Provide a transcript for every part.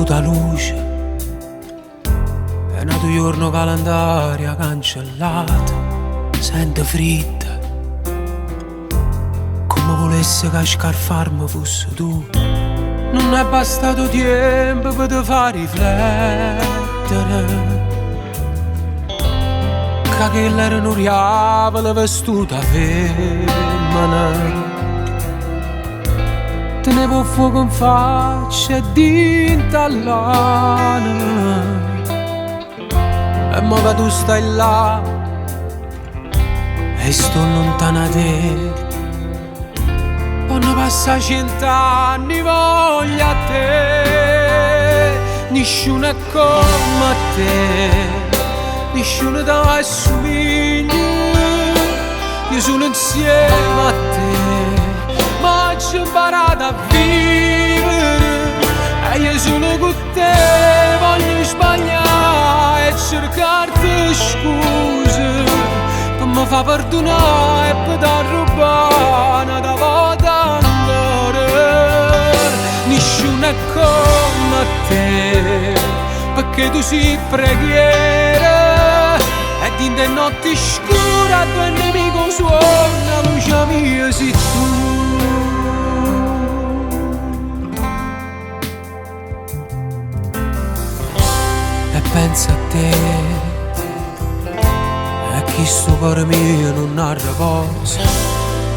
da luce, è nato giorno calendario cancellato, sente fritta, come volesse che a scarfarmi fosse tu. Non è bastato tempo per te far riflettere che quella era un'oriavola vestuta femmina. Tenevo fuoco in faccia e dinta all'anima, e mo che tu stai là e sto lontana da te. Quando passa 100 anni voglio a te, nessuno è come te, nessuno ti assomiglia. Io sono insieme a te, ma ci ho imparato a vivere, e io sono con te. Voglio sbagliare e cercarti scuse per mi fa perdonare e per dar rubare una volta ancora. Nessuno è come te, perché tu sei preghiera, e in te notti scure a tuo nemico suona, luce mia sei tu. E pensa a te, e chi sto cuore mio non ha riposo,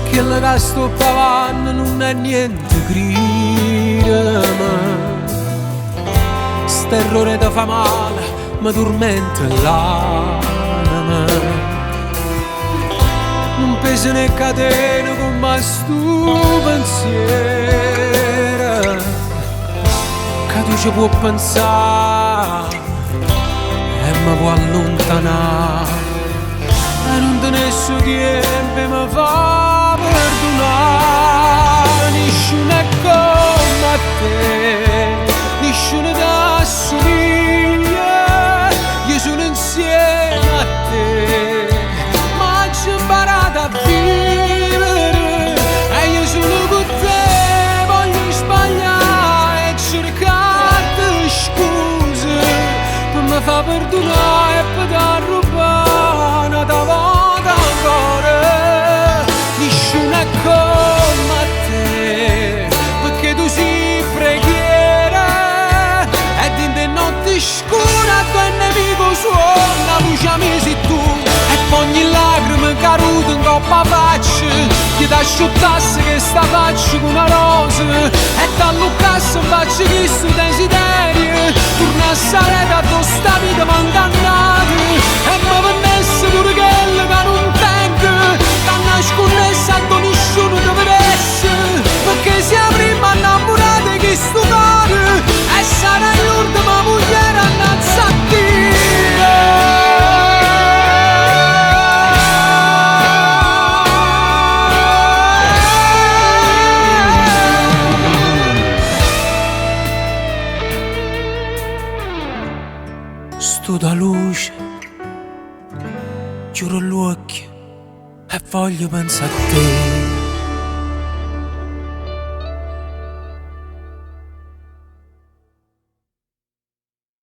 che la che sto pavando non è niente grida, ma st'errore ti fa male, mi tormenta l'anima. Non pesa né catena come sto pensiero, che tu ci puoi pensare e mi può allontanare, e non te ne so tempo mi fa perdonare. Nessuno è come te, nessuno ti assomiglia. Io sono insieme a te, ma ci ho imparato a vivere, e io sono con te. Voglio sbagliare e cercarti scuse per mi fa perdonare e per dar rubare una volta ancora. Nessuno è come te, perché tu sei preghiera, ed in te notti scure a tuo nemico suona, luce mia sei tu. E ogni lacrima caduta in coppa faccia, che ti asciuttasse che sta faccia con una rosa, e t'alluccasse in faccia che sto desiderio tornasse a rete a tua sta vita mandannata, e mi vennesse pure quella che non tengo, che nascondesse a tu nessuno ti vedesse, perché siamo prima innamorati che sto cuore, e sarai l'ultima moglie annanzi a te. Sto da luce, chiudo gli occhi e voglio pensare a te.